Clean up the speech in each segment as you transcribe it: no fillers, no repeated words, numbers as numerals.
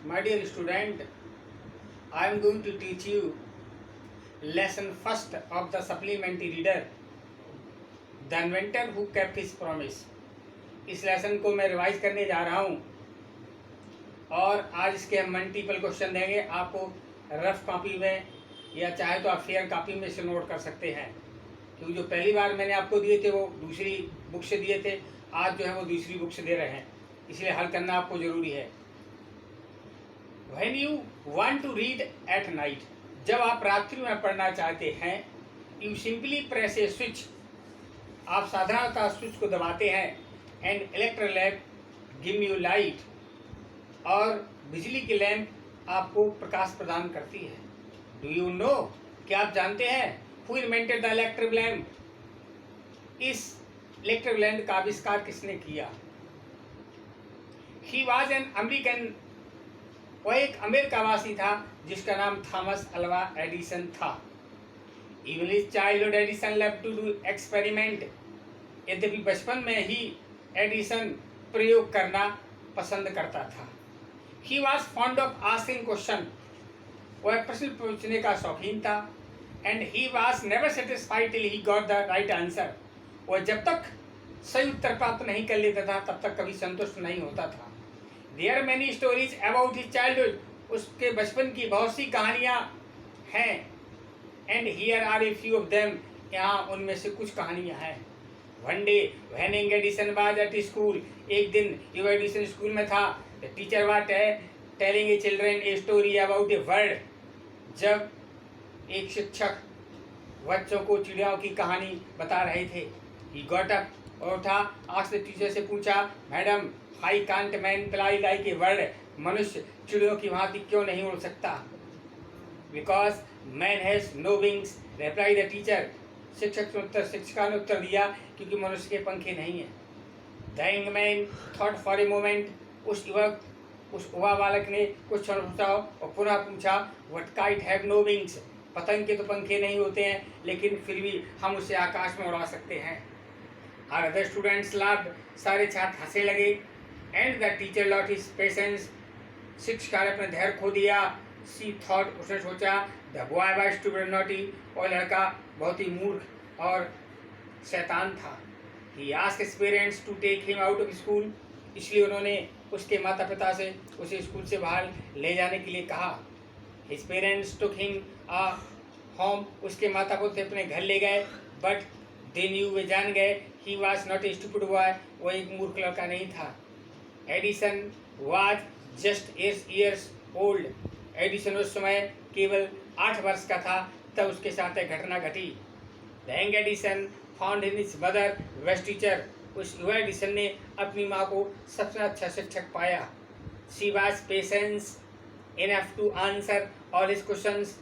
My dear student, I am going to teach you lesson first of the supplementary reader, The Inventor Who Kept His Promise. इस lesson को मैं revise करने जा रहा हूँ और आज इसके हम मल्टीपल क्वेश्चन देंगे आपको रफ कॉपी में या चाहे तो आप फेयर कॉपी में से नोट कर सकते हैं, क्योंकि जो पहली बार मैंने आपको दिए थे वो दूसरी बुक से दिए थे, आज जो है वो दूसरी बुक से दे रहे हैं, इसलिए हल करना आपको ज़रूरी है। When you want to read at night, जब आप रात्रि में पढ़ना चाहते हैं, you simply press a switch, आप साधारणतः स्विच को दबाते हैं, and electric lamp give you light, और बिजली की लैंप आपको प्रकाश प्रदान करती है। Do you know, क्या आप जानते हैं who invented the electric lamp? इस इलेक्ट्रिक लैंप का आविष्कार किसने किया? He was an American, वह एक अमेरिकावासी था जिसका नाम थॉमस अल्वा एडिसन था। Even his childhood Edison loved to do experiment, यद्यपि बचपन में ही एडिसन प्रयोग करना पसंद करता था। He was fond of asking question, वह प्रश्न पूछने का शौकीन था। And he was never satisfied till he got the right answer, वह जब तक सही उत्तर प्राप्त नहीं कर लेता था तब तक कभी संतुष्ट नहीं होता था। There are many stories about his childhood, उसके बचपन की बहुत सी कहानियाँ हैं। And here are a few of them, यहाँ उनमें से कुछ कहानियाँ हैं। One day when Edison was at school, एक दिन जब एडिसन स्कूल में था, the teacher was telling a children a story about a bird, जब एक शिक्षक बच्चों को चिड़ियाओं की कहानी बता रहे थे। He got up, और उठा, आस्क द टीचर से पूछा, madam I can't man fly like a bird, मनुष्य चिड़ियों की भांति क्यों नहीं उड़ सकता? Because man has no wings, replied the teacher, शिक्षिका ने उत्तर दिया, क्योंकि मनुष्य के पंखे नहीं हैं। The young man thought for a moment, उस युवा बालक ने कुछ क्षण सोचा और पुनः पूछा, What kite have no wings, पतंग के तो पंखे नहीं होते हैं, लेकिन फिर भी हम उसे आकाश में उड़ा सकते हैं। Our other students laughed, सारे छात्र हंसने लगे। And the teacher lost his patience, शिक्षिका ने अपना धैर्य खो दिया। She thought, उसने सोचा, the boy was stupid naughty, और लड़का बहुत ही मूर्ख और शैतान था। He asked his parents to take him out of school, इसलिए उन्होंने उसके माता पिता से उसे स्कूल से बाहर ले जाने के लिए कहा। His parents took him home, उसके माता पिता अपने घर ले गए, but they knew, वे जान गए, he was not a stupid boy, वो एक मूर्ख लड़का नहीं था। Edison was just 8 years old, Edison उस समय केवल 8 वर्ष का था, तब उसके साथ एक घटना घटी। The young Edison found in his mother best teacher, उस युवा एडिसन ने अपनी माँ को सबसे अच्छा शिक्षक पाया। She was patient enough to answer all his questions,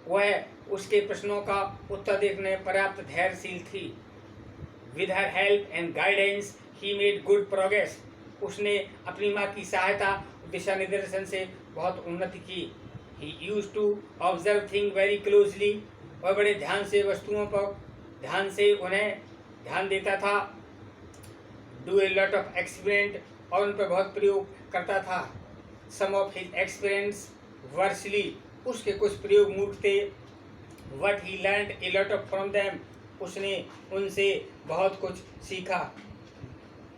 वह उसके प्रश्नों का उत्तर देने में पर्याप्त धैर्यशील थी। With her help and guidance, he made good progress, उसने अपनी माँ की सहायता दिशा निर्देशन से बहुत उन्नति की। He used to observe things very closely, वह बड़े ध्यान से वस्तुओं पर उन्हें ध्यान देता था। Do a lot of experiment, और उन पर बहुत प्रयोग करता था। Some of his experiments were silly, उसके कुछ प्रयोग मूर्ख थे। What he learned a lot of from them, उसने उनसे बहुत कुछ सीखा।